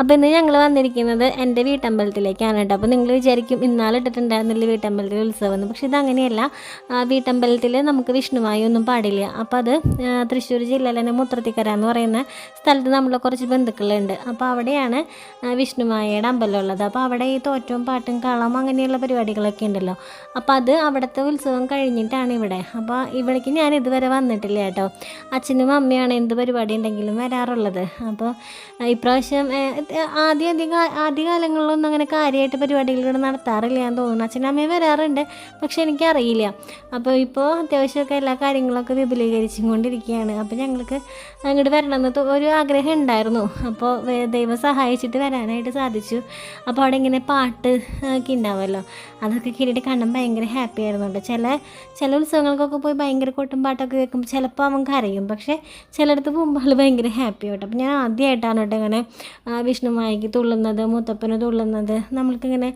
അപ്പോൾ ഇന്ന് ഞങ്ങൾ വന്നിരിക്കുന്നത് എൻ്റെ വീട്ടമ്പലത്തിലേക്കാണ് കേട്ടോ. അപ്പോൾ നിങ്ങൾ വിചാരിക്കും ഇന്നാൾ ഇട്ടിട്ടുണ്ടായിരുന്നില്ല വീട്ടമ്പലത്തിൽ ഉത്സവമെന്ന്. പക്ഷേ ഇതങ്ങനെയല്ല. വീട്ടമ്പലത്തിൽ നമുക്ക് വിഷ്ണുവായി ഒന്നും പാടില്ല. അപ്പോൾ അത് തൃശ്ശൂർ ജില്ലയിലെ തന്നെ മുത്രത്തിക്കര എന്ന് പറയുന്ന സ്ഥലത്ത് നമ്മൾ കുറച്ച് ബന്ധുക്കളുണ്ട്. അപ്പോൾ അവിടെയാണ് വിഷ്ണുമായയുടെ അമ്പലം ഉള്ളത്. അപ്പോൾ അവിടെ ഈ തോറ്റവും പാട്ടും കളം അങ്ങനെയുള്ള പരിപാടികളൊക്കെ ഉണ്ടല്ലോ. അപ്പോൾ അത് അവിടുത്തെ ഉത്സവം കഴിഞ്ഞിട്ടാണ് ഇവിടെ. അപ്പോൾ ഇവിടേക്ക് ഞാൻ ഇതുവരെ വന്നിട്ടില്ല കേട്ടോ. അച്ഛനും അമ്മയാണ് എന്ത് പരിപാടി ഉണ്ടെങ്കിലും വരാറുള്ളത്. അപ്പോൾ ഇപ്രാവശ്യം ആദ്യകാലങ്ങളിലൊന്നും അങ്ങനെ കാര്യമായിട്ട് പരിപാടികൾ ഇവിടെ നടത്താറില്ല എന്ന് തോന്നുന്നു. അച്ഛനും അമ്മയും വരാറുണ്ട്, പക്ഷെ എനിക്കറിയില്ല. അപ്പോൾ ഇപ്പോൾ അത്യാവശ്യമൊക്കെ എല്ലാ കാര്യങ്ങളൊക്കെ വിപുലീകരിച്ചും കൊണ്ടിരിക്കുകയാണ്. അപ്പോൾ ഞങ്ങൾക്ക് അങ്ങോട്ട് വരണമെന്ന് ഒരു ആഗ്രഹം ഉണ്ടായിരുന്നു. അപ്പോൾ ദൈവം സഹായിച്ചിട്ട് വരാനായിട്ട് സാധിച്ചു. അപ്പോൾ അവിടെ ഇങ്ങനെ പാട്ട് ഒക്കെ ഉണ്ടാവുമല്ലോ, അതൊക്കെ കേട്ടിട്ട് കാണാൻ ഭയങ്കര ഹാപ്പി ആയിരുന്നു കേട്ടോ. ചില ഉത്സവങ്ങൾക്കൊക്കെ പോയി ഭയങ്കര കൊട്ടും പാട്ടൊക്കെ കേൾക്കുമ്പോൾ ചിലപ്പോൾ അവൻ കരയും, പക്ഷേ ചിലയിടത്ത് പോകുമ്പോൾ ഭയങ്കര ഹാപ്പി ആട്ടോ. അപ്പോൾ ഞാൻ ആദ്യമായിട്ടാണ് കേട്ടോ ഇങ്ങനെ വിഷ്ണുമായിക്ക് തുള്ളുന്നത്, മുത്തപ്പന് തുള്ളുന്നത്. നമ്മൾക്കിങ്ങനെ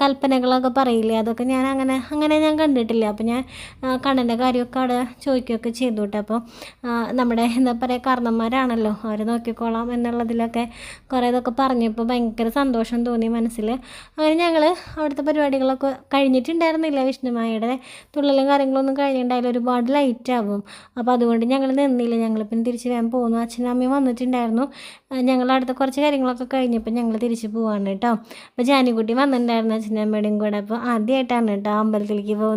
കൽപ്പനകളൊക്കെ പറയില്ലേ, അതൊക്കെ ഞാൻ അങ്ങനെ ഞാൻ കണ്ടിട്ടില്ല. അപ്പോൾ ഞാൻ കണ്ണൻ്റെ കാര്യമൊക്കെ അവിടെ ചോദിക്കുകയൊക്കെ ചെയ്തു കേട്ടോ. അപ്പോൾ നമ്മുടെ എന്താ പറയുക, കാരണന്മാരാണല്ലോ, അവർ നോക്കിക്കോളാം എന്നുള്ളതിലൊക്കെ കുറേ ഇതൊക്കെ പറഞ്ഞപ്പോൾ ഭയങ്കര സന്തോഷം തോന്നി മനസ്സിൽ. അങ്ങനെ ഞങ്ങൾ അവിടുത്തെ പരിപാടികളൊക്കെ കഴിഞ്ഞിട്ടുണ്ടായിരുന്നില്ല. വിഷ്ണുമായുടെ തുള്ളലും കാര്യങ്ങളൊന്നും കഴിഞ്ഞിട്ടുണ്ടായില്ല, ഒരുപാട് ലൈറ്റ് ആവും. അപ്പോൾ അതുകൊണ്ട് ഞങ്ങൾ നിന്നില്ല, ഞങ്ങൾ പിന്നെ തിരിച്ച് വേഗം പോകുന്നു. അച്ഛനും അമ്മയും വന്നിട്ടുണ്ടായിരുന്നു. ഞങ്ങൾ അടുത്ത കുറച്ച് കാര്യങ്ങളൊക്കെ കഴിഞ്ഞപ്പോൾ ഞങ്ങൾ തിരിച്ച് പോവാണ് കേട്ടോ. അപ്പോൾ ജാനിക്കുട്ടി വന്നിട്ടുണ്ടായിരുന്നു അച്ഛനും അമ്മയുടെയും കൂടെ. അപ്പോൾ ആദ്യമായിട്ടാണ് കേട്ടോ അമ്പലത്തിലേക്ക് പോകുന്നത്.